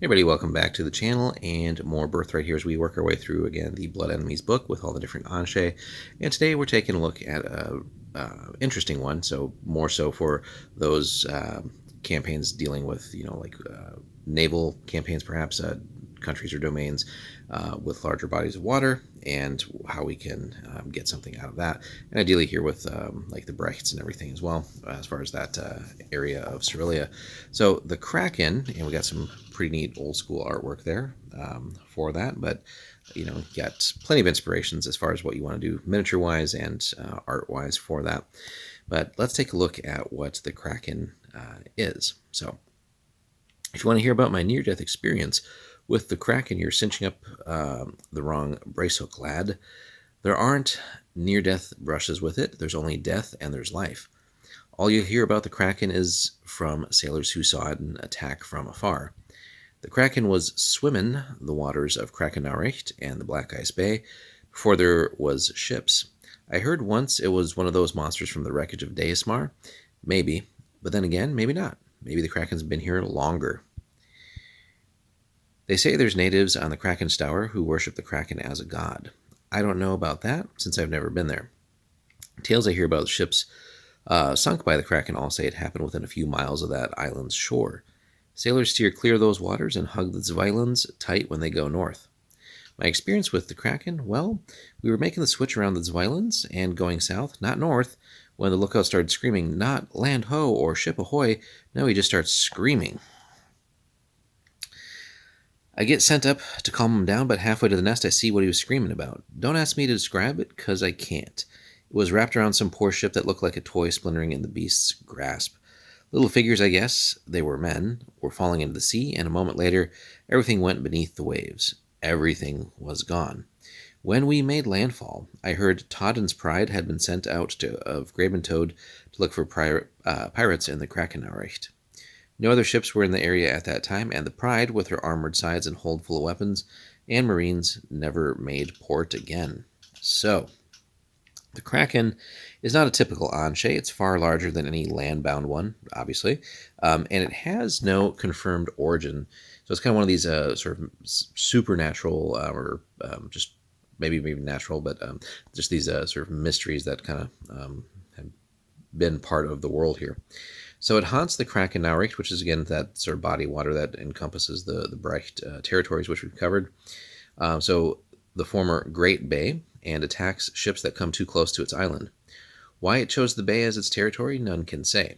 Everybody, welcome back to the channel and more Birthright here as we work our way through, again, the Blood Enemies book with all the different awnshegh. And today we're taking a look at a interesting one, so more so for those campaigns dealing with, naval campaigns, perhaps, countries or domains with larger bodies of water, and how we can get something out of that. And ideally here with like the Brechts and everything as well, as far as that area of Servilia. So the Kraken, and we got some pretty neat old school artwork there for that, but got plenty of inspirations as far as what you want to do miniature wise and art wise for that. But let's take a look at what the Kraken is. So if you want to hear about my near-death experience with the Kraken, you're cinching up the wrong bracehook, lad. There aren't near-death brushes with it. There's only death and there's life. All you hear about the Kraken is from sailors who saw it and attack from afar. The Kraken was swimming the waters of Krakenaricht and the Black Ice Bay before there was ships. I heard once it was one of those monsters from the wreckage of Deismar. Maybe, but then again, maybe not. Maybe the Kraken's been here longer. They say there's natives on the Krakenstour who worship the Kraken as a god. I don't know about that, since I've never been there. Tales I hear about ships sunk by the Kraken all say it happened within a few miles of that island's shore. Sailors steer clear of those waters and hug the Zwijlens tight when they go north. My experience with the Kraken, well, we were making the switch around the Zwijlens and going south, not north, when the lookout started screaming, not land ho or ship ahoy. No, he just starts screaming. I get sent up to calm him down, but halfway to the nest I see what he was screaming about. Don't ask me to describe it, because I can't. It was wrapped around some poor ship that looked like a toy splintering in the beast's grasp. Little figures, I guess, they were men, were falling into the sea, and a moment later, everything went beneath the waves. Everything was gone. When we made landfall, I heard Todden's Pride had been sent out of Grabentoad to look for pirates in the Krakenaricht. No other ships were in the area at that time, and the Pride, with her armored sides and hold full of weapons, and marines never made port again. So, the Kraken is not a typical awnshegh. It's far larger than any land-bound one, obviously, and it has no confirmed origin. So it's kind of one of these sort of supernatural, or just maybe natural, but just these sort of mysteries that kind of have been part of the world here. So it haunts the Krakenaricht, which is, again, that sort of body of water that encompasses the Brecht territories, which we've covered. So the former Great Bay, and attacks ships that come too close to its island. Why it chose the bay as its territory, none can say.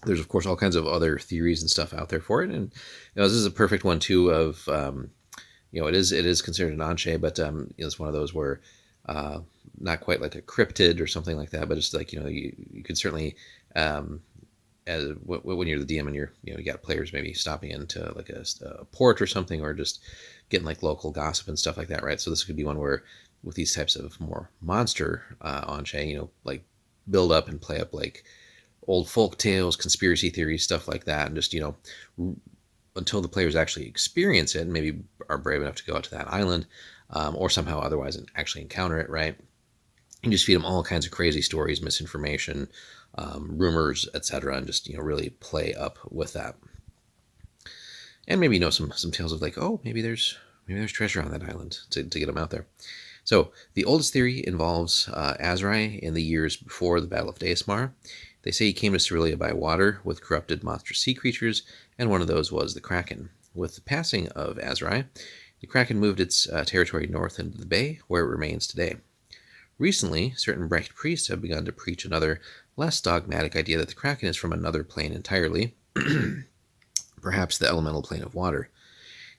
There's, of course, all kinds of other theories and stuff out there for it, and this is a perfect one too. Of it is considered an awnshegh, but it's one of those where not quite like a cryptid or something like that, but it's like you could certainly. When you're the DM and you got players maybe stopping into like a port or something, or just getting like local gossip and stuff like that, right? So this could be one where, with these types of more monster awnshegh, like build up and play up like old folk tales, conspiracy theories, stuff like that, and just until the players actually experience it and maybe are brave enough to go out to that island, or somehow otherwise actually encounter it, right? You just feed them all kinds of crazy stories, misinformation, rumors, etc., and just really play up with that. And maybe some tales of like, oh, maybe there's treasure on that island to get them out there. So the oldest theory involves Azrai in the years before the Battle of Deismar. They say he came to Cerelia by water with corrupted monstrous sea creatures, and one of those was the Kraken. With the passing of Azrai, the Kraken moved its territory north into the bay, where it remains today. Recently, certain Brecht priests have begun to preach another, less dogmatic idea that the Kraken is from another plane entirely, perhaps the elemental plane of water.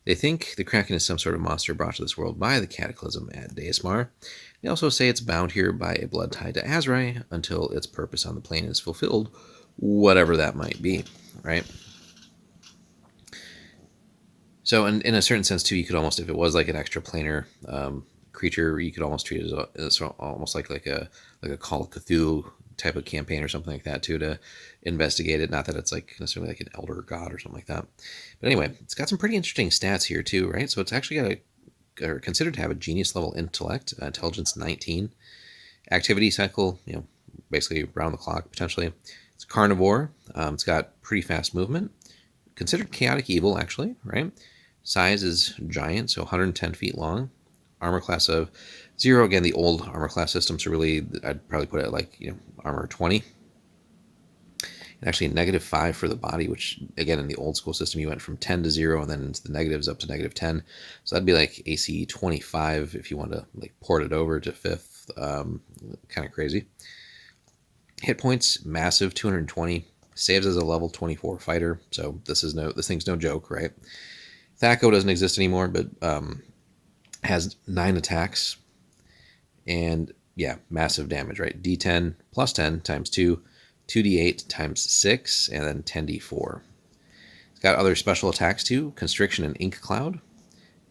They think the Kraken is some sort of monster brought to this world by the Cataclysm at Deismar. They also say it's bound here by a blood tie to Azrai until its purpose on the plane is fulfilled, whatever that might be, right? So in a certain sense, too, you could almost, if it was like an extraplanar creature, you could almost treat it as almost like a Call of Cthulhu type of campaign or something like that too, to investigate it. Not that it's like necessarily like an elder god or something like that, but anyway, it's got some pretty interesting stats here too, right? So it's actually got considered to have a genius level intellect, intelligence 19, activity cycle, basically round the clock potentially. It's carnivore. It's got pretty fast movement, considered chaotic evil, actually, right? Size is giant, so 110 feet long. Armor class of 0. Again, the old armor class systems are really, I'd probably put it at like, armor 20. And actually -5 for the body, which again in the old school system you went from 10 to 0 and then into the negatives up to -10. So that'd be like AC 25 if you want to like port it over to 5th. Kind of crazy. Hit points massive, 220. Saves as a level 24 fighter. So this thing's no joke, right? Thaco doesn't exist anymore, but has 9 attacks and yeah, massive damage, right? D10 plus 10 times 2, 2d8 times 6, and then 10d4. It's got other special attacks too, Constriction and Ink Cloud.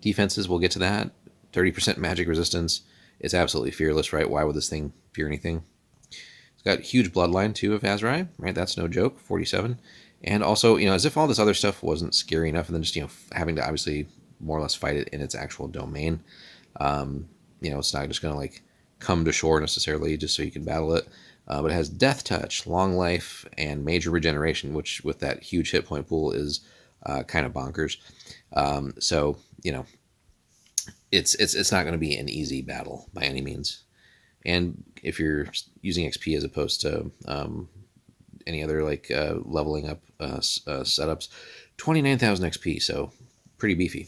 Defenses, we'll get to that. 30% magic resistance. It's absolutely fearless, right? Why would this thing fear anything? It's got huge bloodline too of Azrai, right? That's no joke, 47. And also, as if all this other stuff wasn't scary enough, and then just, having to obviously more or less fight it in its actual domain. It's not just going to like come to shore necessarily just so you can battle it. But it has Death Touch, Long Life, and Major Regeneration, which with that huge hit point pool is kind of bonkers. So it's not going to be an easy battle by any means. And if you're using XP as opposed to any other like leveling up setups, 29,000 XP, so pretty beefy.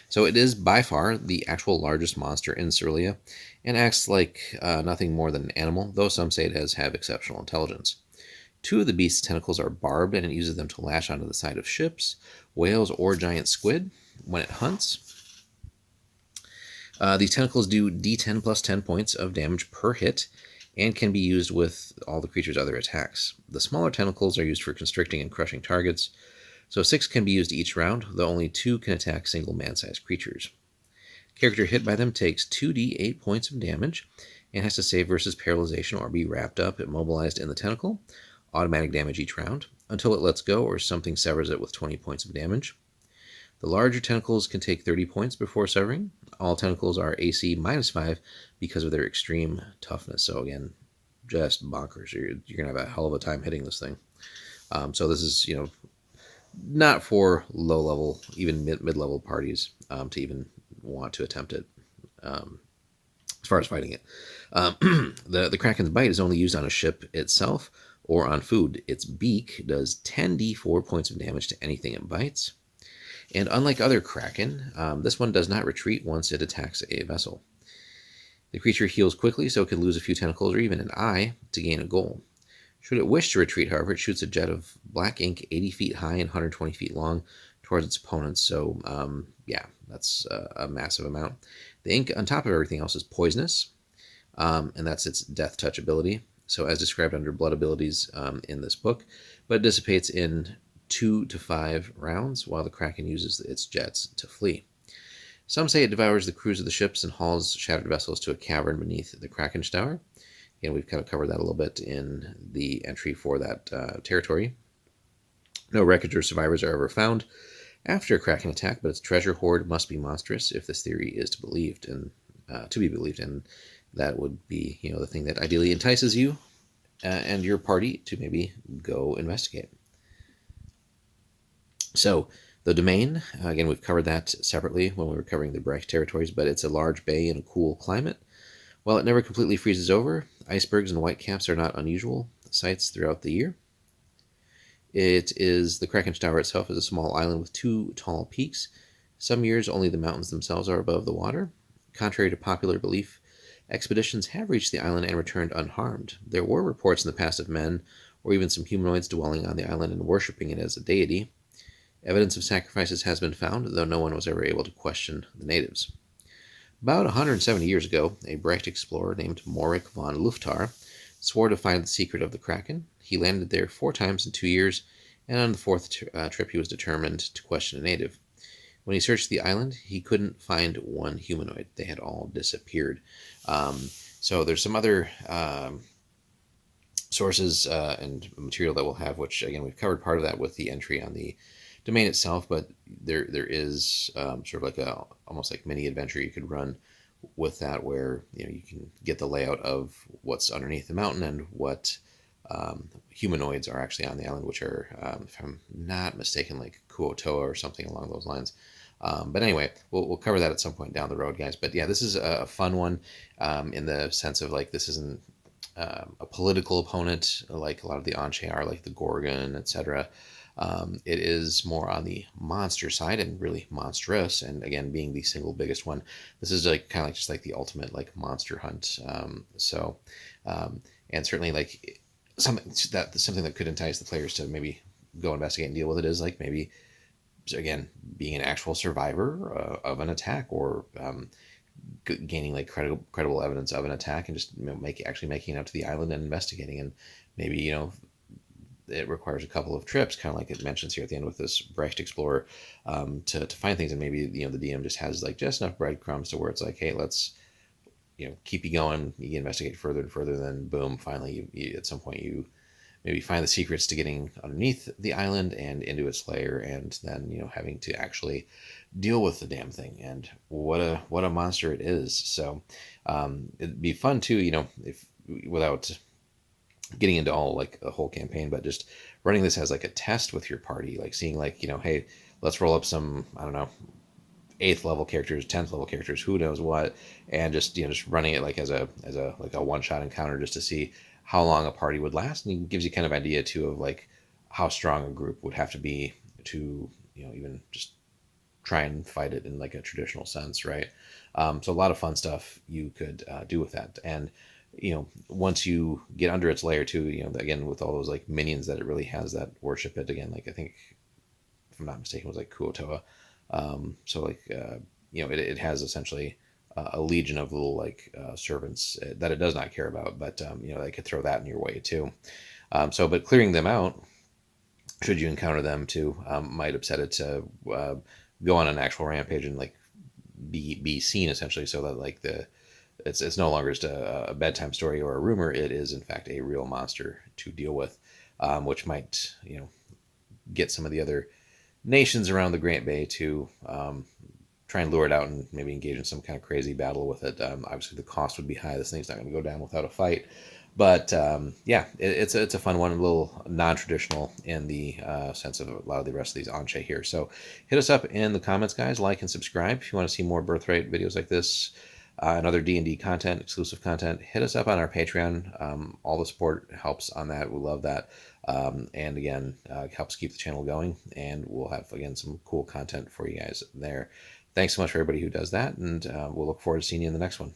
So it is by far the actual largest monster in Cerealia and acts like nothing more than an animal, though some say it have exceptional intelligence. 2 of the beast's tentacles are barbed, and it uses them to lash onto the side of ships, whales, or giant squid when it hunts. These tentacles do d10 plus 10 points of damage per hit and can be used with all the creature's other attacks. The smaller tentacles are used for constricting and crushing targets, so 6 can be used each round, though only 2 can attack single man-sized creatures. Character hit by them takes 2d8 points of damage and has to save versus paralyzation or be wrapped up, immobilized in the tentacle. Automatic damage each round, until it lets go or something severs it with 20 points of damage. The larger tentacles can take 30 points before severing. All tentacles are AC -5 because of their extreme toughness. So again, just bonkers. You're going to have a hell of a time hitting this thing. So this is, not for low-level, even mid-level parties to even want to attempt it as far as fighting it. The Kraken's bite is only used on a ship itself or on food. Its beak does 10d4 points of damage to anything it bites. And unlike other Kraken, this one does not retreat once it attacks a vessel. The creature heals quickly, so it can lose a few tentacles or even an eye to gain a goal. Should it wish to retreat, however, it shoots a jet of black ink 80 feet high and 120 feet long towards its opponents. So, yeah, that's a massive amount. The ink, on top of everything else, is poisonous, and that's its Death Touch ability. So, as described under blood abilities in this book, but it dissipates in 2 to 5 rounds, while the Kraken uses its jets to flee. Some say it devours the crews of the ships and hauls shattered vessels to a cavern beneath the Kraken's tower. And we've kind of covered that a little bit in the entry for that territory. No wreckage or survivors are ever found after a Kraken attack, but its treasure hoard must be monstrous if this theory is to be believed, and that would be, the thing that ideally entices you and your party to maybe go investigate. So the domain, again, we've covered that separately when we were covering the Brecht territories, but it's a large bay in a cool climate. While it never completely freezes over, icebergs and whitecaps are not unusual sights throughout the year. The Kraken's Tower itself is a small island with 2 tall peaks. Some years, only the mountains themselves are above the water. Contrary to popular belief, expeditions have reached the island and returned unharmed. There were reports in the past of men, or even some humanoids dwelling on the island and worshipping it as a deity. Evidence of sacrifices has been found, though no one was ever able to question the natives. About 170 years ago, a Brecht explorer named Morik von Luftar swore to find the secret of the Kraken. He landed there 4 times in 2 years, and on the 4th trip he was determined to question a native. When he searched the island, he couldn't find one humanoid. They had all disappeared. So there's some other sources and material that we'll have, which, again, we've covered part of that with the entry on the domain itself, but there is sort of like almost like mini adventure you could run with that, where you can get the layout of what's underneath the mountain and what humanoids are actually on the island, which are, if I'm not mistaken, like Kuotoa or something along those lines. But anyway, we'll cover that at some point down the road, guys. But yeah, this is a fun one, in the sense of like this isn't a political opponent like a lot of the awnshegh are, like the Gorgon, etc. It is more on the monster side and really monstrous. And again, being the single biggest one, this is like kind of like just like the ultimate like monster hunt. And certainly like something that could entice the players to maybe go investigate and deal with it is like maybe again being an actual survivor of an attack, or gaining like credible evidence of an attack, and just actually making it out to the island and investigating. And maybe it requires a couple of trips, kind of like it mentions here at the end with this Brecht Explorer, to find things. And maybe the DM just has like just enough breadcrumbs to where it's like, hey, let's keep you going. You investigate further and further, then boom, finally you at some point you maybe find the secrets to getting underneath the island and into its lair, and then having to actually deal with the damn thing. And what a monster it is. So it'd be fun too, if without getting into all like a whole campaign, but just running this as like a test with your party, like seeing like hey, let's roll up some, I don't know, 8th level characters, 10th level characters, who knows what, and just just running it like as a like a one shot encounter, just to see how long a party would last. And it gives you kind of idea too of like how strong a group would have to be to even just try and fight it in like a traditional sense, right? So a lot of fun stuff you could do with that. And once you get under its layer too, again with all those like minions that it really has that worship it, again, like I think if I'm not mistaken it was like Kuotoa. So like it has essentially a legion of little like servants that it does not care about, but they could throw that in your way too. But clearing them out, should you encounter them too, might upset it to go on an actual rampage and like be seen essentially, so that like it's no longer just a bedtime story or a rumor. It is in fact a real monster to deal with, which might get some of the other nations around the Great Bay to try and lure it out and maybe engage in some kind of crazy battle with it. Obviously, the cost would be high. This thing's not going to go down without a fight. But yeah, it's a fun one, a little non-traditional in the sense of a lot of the rest of these awnshegh here. So hit us up in the comments, guys. Like and subscribe if you want to see more Birthright videos like this. And other D&D content, exclusive content. Hit us up on our Patreon. All the support helps on that. We love that. And again, helps keep the channel going. And we'll have, again, some cool content for you guys there. Thanks so much for everybody who does that. And we'll look forward to seeing you in the next one.